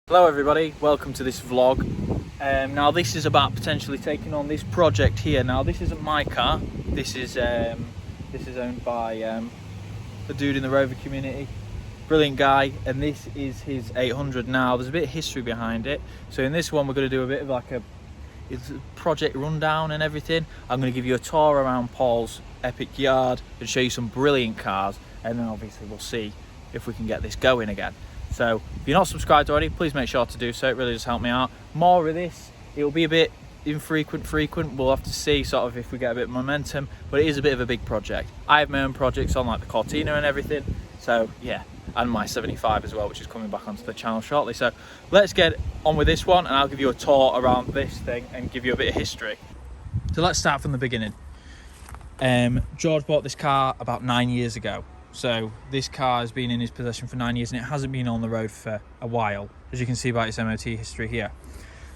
Hello everybody, welcome to this vlog. Now this is about potentially taking on this project here. Now this isn't my car, this is owned by the dude in the Rover community. Brilliant guy, and this is his 800. Now there's a bit of history behind it. So in this one we're going to do a bit of like it's a project rundown and everything. I'm going to give you a tour around Paul's epic yard and show you some brilliant cars, and then obviously we'll see if we can get this going again. So if you're not subscribed already, please make sure to do so. It really does help me out. More of this, it'll be a bit frequent. We'll have to see sort of if we get a bit of momentum, but it is a bit of a big project. I have my own projects on, like the Cortina and everything. So yeah, and my 75 as well, which is coming back onto the channel shortly. So let's get on with this one, and I'll give you a tour around this thing and give you a bit of history. So let's start from the beginning. George bought this car about 9 years ago. So this car has been in his possession for 9 years and it hasn't been on the road for a while, as you can see by its MOT history here.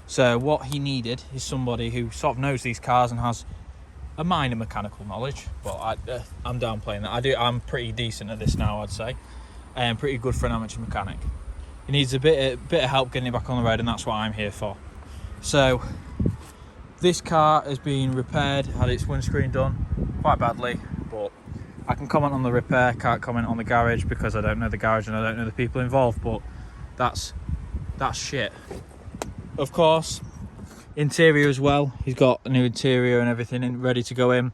So what he needed is somebody who sort of knows these cars and has a minor mechanical knowledge, but I'm downplaying that. I'm pretty decent at this now, I'd say, and pretty good for an amateur mechanic. He needs a bit of help getting it back on the road, and that's what I'm here for. So this car has been repaired, had its windscreen done quite badly, but I can comment on the repair, can't comment on the garage because I don't know the garage and I don't know the people involved, but that's shit. Of course, interior as well. He's got a new interior and everything ready to go in,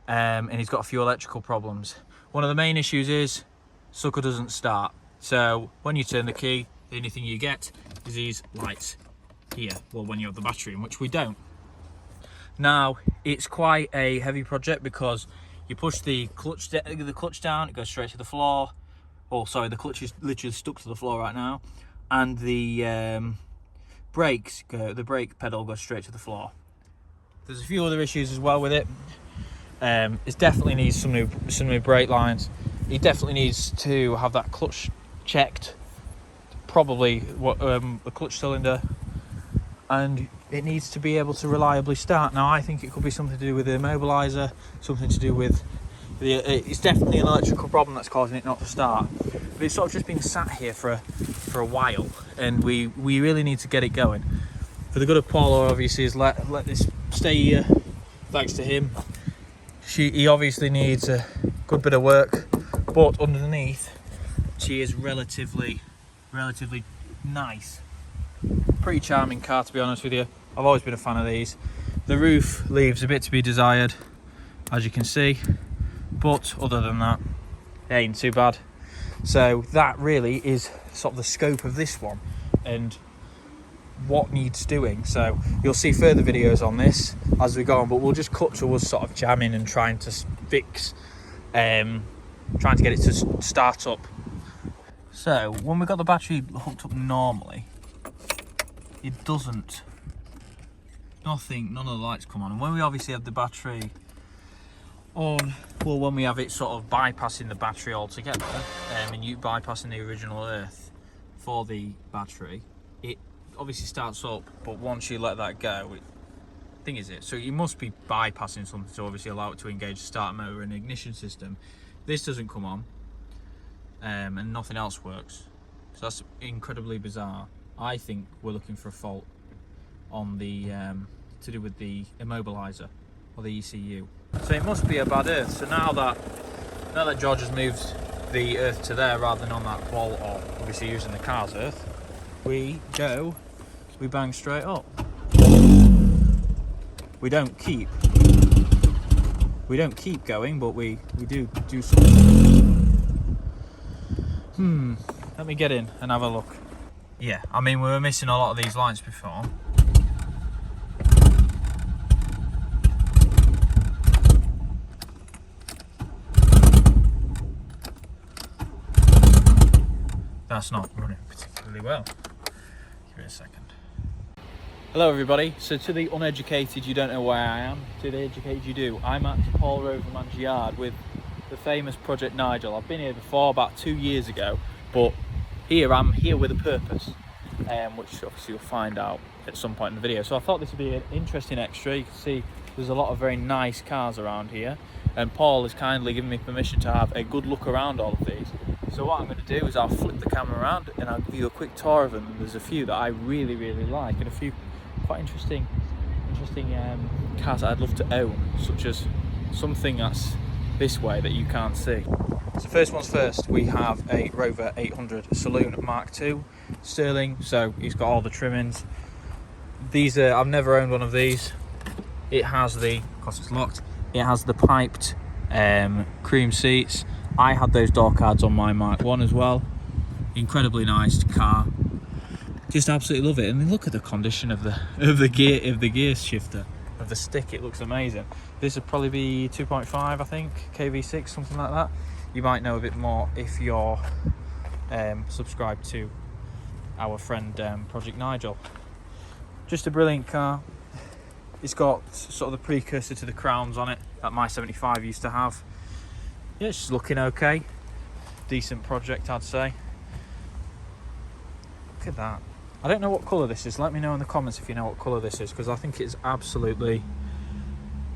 and he's got a few electrical problems. One of the main issues is sucker doesn't start. So when you turn the key, the only thing you get is these lights here. Well, when you have the battery in, which we don't. Now, it's quite a heavy project because you push the clutch down, it goes straight to the floor. Oh, sorry, the clutch is literally stuck to the floor right now, and the the brake pedal goes straight to the floor. There's a few other issues as well with it. It definitely needs some new brake lines. It definitely needs to have that clutch checked, probably the clutch cylinder, and it needs to be able to reliably start. Now I think it could be something to do with the immobiliser, something to do with it's definitely an electrical problem that's causing it not to start, but it's sort of just been sat here for a while, and we really need to get it going. For the good of Paula, obviously, is let this stay here, thanks to him. He obviously needs a good bit of work, but underneath she is relatively nice. Pretty charming car, to be honest with you. I've always been a fan of these. The roof leaves a bit to be desired, as you can see, but other than that, it ain't too bad. So that really is sort of the scope of this one and what needs doing. So you'll see further videos on this as we go on, but we'll just cut to us sort of jamming and trying to fix, trying to get it to start up. So when we got the battery hooked up normally, it doesn't, none of the lights come on. And when we obviously have the battery on, well, when we have it sort of bypassing the battery altogether, and you bypassing the original earth for the battery, it obviously starts up, but once you let that go, thing is it. So you must be bypassing something to obviously allow it to engage the start motor and ignition system. This doesn't come on, and nothing else works. So that's incredibly bizarre. I think we're looking for a fault on the to do with the immobiliser or the ECU. So it must be a bad earth. So now that George has moved the earth to there rather than on that wall, or obviously using the car's earth, we bang straight up. We don't keep going, but we do something. Let me get in and have a look. Yeah, I mean, we were missing a lot of these lights before. That's not running particularly well. Give it a second. Hello everybody. So to the uneducated, you don't know where I am. To the educated, you do. I'm at Paul Roverman's yard with the famous Project Nigel. I've been here before about 2 years ago, but I'm here with a purpose, which obviously you'll find out at some point in the video. So I thought this would be an interesting extra. You can see there's a lot of very nice cars around here, and Paul has kindly given me permission to have a good look around all of these. So what I'm going to do is I'll flip the camera around and I'll give you a quick tour of them. There's a few that I really like, and a few quite interesting cars that I'd love to own, such as something that's this way that you can't see. So first one's first, we have a Rover 800 Saloon Mark II Sterling. So he's got all the trimmings. These are, I've never owned one of these. It has the, because it's locked, it has the piped cream seats. I had those door cards on my Mark I as well. Incredibly nice car. Just absolutely love it. And look at the condition of the gear shifter, of the stick. It looks amazing. This would probably be 2.5, I think, KV6, something like that. You might know a bit more if you're subscribed to our friend Project Nigel. Just a brilliant car. It's got sort of the precursor to the crowns on it that my 75 used to have. Yeah, it's just looking okay. Decent project, I'd say. Look at that. I don't know what colour this is. Let me know in the comments if you know what colour this is, because I think it's absolutely...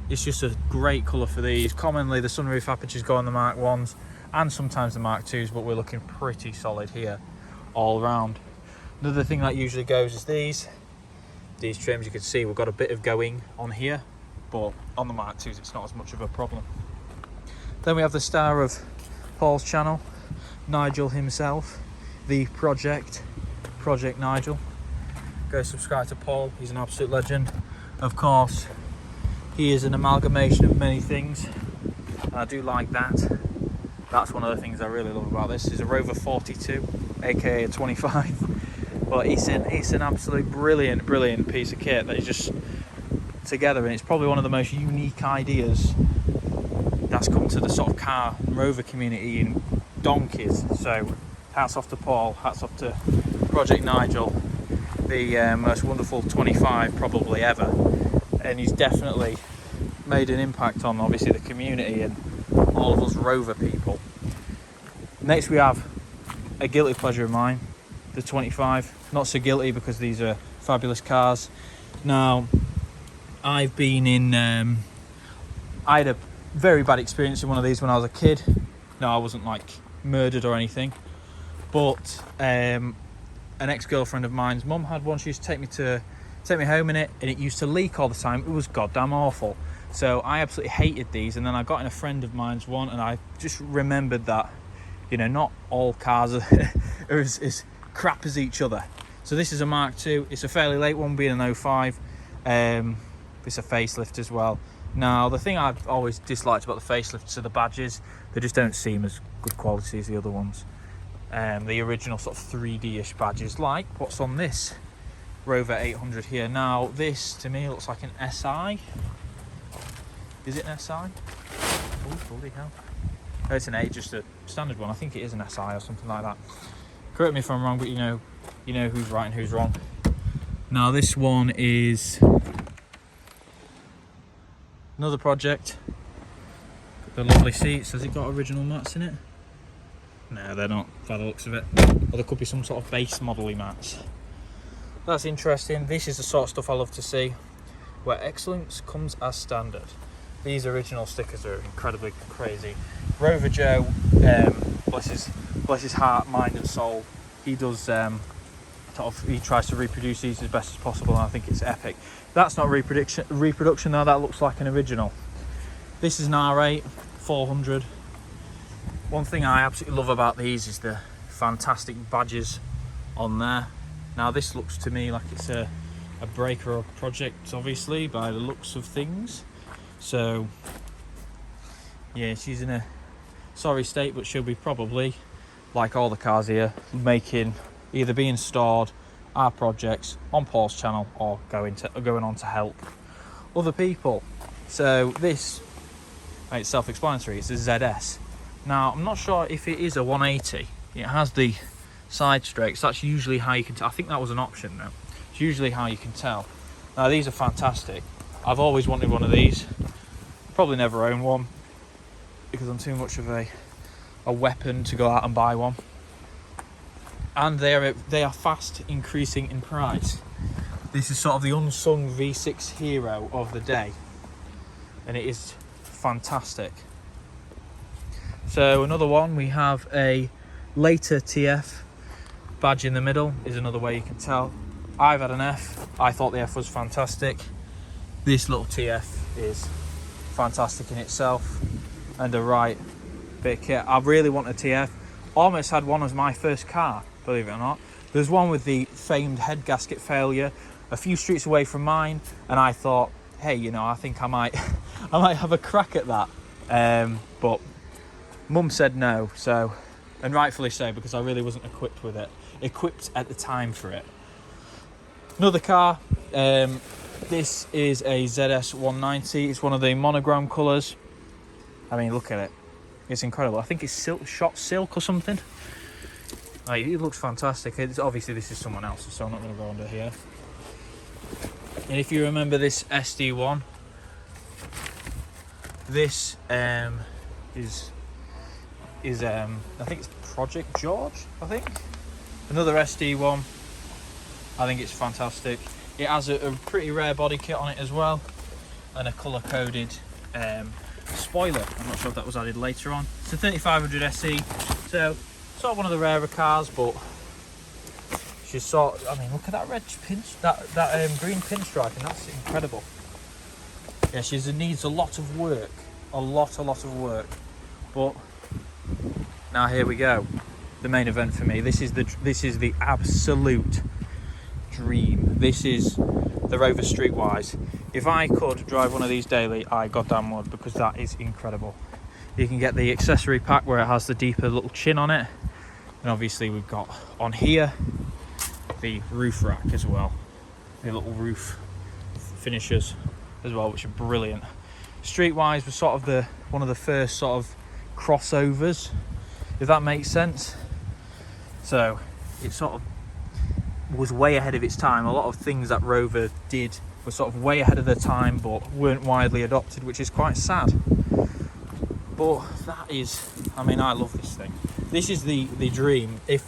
It's just a great colour for these. Commonly the sunroof apertures go on the Mark 1s and sometimes the Mark 2s, but we're looking pretty solid here all round. Another thing that usually goes is these trims. You can see we've got a bit of going on here, but on the Mark 2s it's not as much of a problem. Then we have the star of Paul's channel, Nigel himself, the Project Nigel. Go subscribe to Paul, he's an absolute legend. Of course, he is an amalgamation of many things, and I do like that. That's one of the things I really love about this. Is a Rover 42, aka a 25, but it's an absolute brilliant piece of kit that is just together, and it's probably one of the most unique ideas that's come to the sort of car and Rover community in donkeys. So hats off to Paul, hats off to Project Nigel, the most wonderful 25 probably ever, and he's definitely made an impact on obviously the community and all of us Rover people. Next we have a guilty pleasure of mine, the 25. Not so guilty because these are fabulous cars. Now I've been in I had a very bad experience in one of these when I was a kid. No, I wasn't like murdered or anything, but an ex-girlfriend of mine's mum had one. She used to take me home in it, and it used to leak all the time. It was goddamn awful. So I absolutely hated these, and then I got in a friend of mine's one, and I just remembered that, you know, not all cars are as crap as each other. So this is a Mark II. It's a fairly late one, being an 05. It's a facelift as well. Now, the thing I've always disliked about the facelifts are the badges. They just don't seem as good quality as the other ones. The original sort of 3D-ish badges, like what's on this Rover 800 here. Now, this to me looks like an SI. Is it an SI? Oh, bloody hell. Oh, it's just a standard one. I think it is an SI or something like that. Correct me if I'm wrong, but you know who's right and who's wrong. Now, this one is another Project. The lovely seats. Has it got original mats in it? No, they're not, by the looks of it. Or there could be some sort of base model-y mats. That's interesting. This is the sort of stuff I love to see, where excellence comes as standard. These original stickers are incredibly crazy. Rover Joe, bless his heart, mind and soul, he does he tries to reproduce these as best as possible, and I think it's epic. That's not reproduction though, that looks like an original. This is an R8 400. One thing I absolutely love about these is the fantastic badges on there. Now this looks to me like it's a breaker or project, obviously, by the looks of things. So yeah, she's in a sorry state, but she'll be probably, like all the cars here, either being stored, our projects on Paul's channel, or going on to help other people. So this, it's self-explanatory, it's a ZS. Now I'm not sure if it is a 180. It has the side strakes. That's usually how you can tell. I think that was an option though. It's usually how you can tell. Now these are fantastic. I've always wanted one of these. Probably never own one because I'm too much of a weapon to go out and buy one. And they are fast increasing in price. This is sort of the unsung V6 hero of the day, and it is fantastic. So another one, we have a later TF badge in the middle is another way you can tell. I've had an F. I thought the F was fantastic. This little TF is fantastic in itself, and a right bit of kit. I really want a TF. Almost had one as my first car, believe it or not. There's one with the famed head gasket failure a few streets away from mine, and I thought, hey, you know, I think I might have a crack at that. But Mum said no, so, and rightfully so, because I really wasn't equipped at the time for it. Another car, this is a ZS190. It's one of the monogram colours. I mean, look at it. It's incredible. I think it's shot silk or something. Like, it looks fantastic. Obviously, this is someone else's, so I'm not going to go under here. And if you remember this SD1, this is I think it's Project George. I think another SD1. I think it's fantastic. It has a pretty rare body kit on it as well, and a colour-coded spoiler. I'm not sure if that was added later on. It's a 3500 SE, so sort of one of the rarer cars, but she's sort. I mean, look at that red pin, that green pinstripe, and that's incredible. Yeah, she needs a lot of work, a lot of work. But now here we go, the main event for me. This is the absolute dream. This is the Rover Streetwise. If I could drive one of these daily, I goddamn would, because that is incredible. You can get the accessory pack where it has the deeper little chin on it, and obviously we've got on here the roof rack as well, the little roof finishers as well, which are brilliant. Streetwise was sort of one of the first sort of crossovers, if that makes sense. So it sort of was way ahead of its time. A lot of things that Rover did were sort of way ahead of their time, but weren't widely adopted, which is quite sad. But that is, I mean, I love this thing. This is the dream. If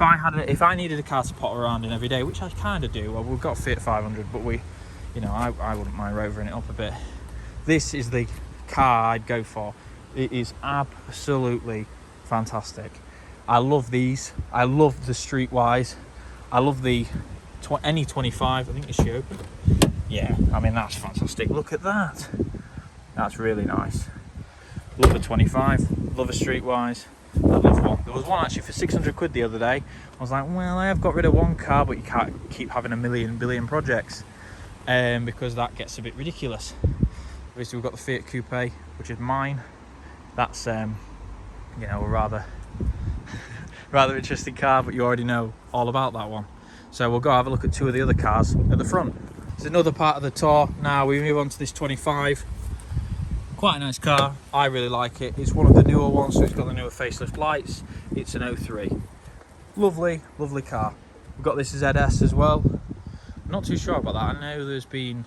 I needed a car to pot around in every day, which I kind of do. Well, we've got Fiat 500, but I wouldn't mind rovering it up a bit. This is the car I'd go for. It is absolutely fantastic. I love these. I love the Streetwise. I love the any 25. I think is she open? Yeah, I mean, that's fantastic. Look at that. That's really nice. Love a 25. Love a Streetwise. I love one. There was one actually for 600 quid the other day. I was like, well, I have got rid of one car, but you can't keep having a billion projects, because that gets a bit ridiculous. Obviously, we've got the Fiat Coupe, which is mine. That's a rather interesting car, but you already know all about that one. So we'll go have a look at two of the other cars at the front. It's another part of the tour. Now we move on to this 25. Quite a nice car. I really like it. It's one of the newer ones, so it's got the newer facelift lights. It's an 03. Lovely car. We've got this ZS as well. Not too sure about that. I know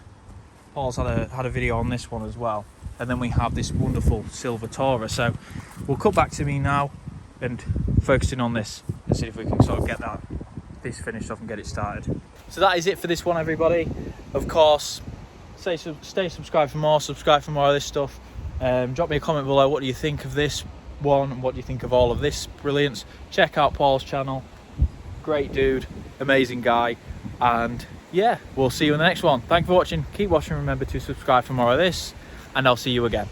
Paul's had a video on this one as well. And then we have this wonderful silver Tourer. So we'll cut back to me now and focusing on this and see if we can sort of get this finished off and get it started. So that is it for this one, everybody. Of course, stay subscribed for more, subscribe for more of this stuff. Drop me a comment below, what do you think of this one and what do you think of all of this brilliance. Check out Paul's channel, great dude, amazing guy, and yeah, we'll see you in the next one. Thank you for watching, keep watching, remember to subscribe for more of this, and I'll see you again.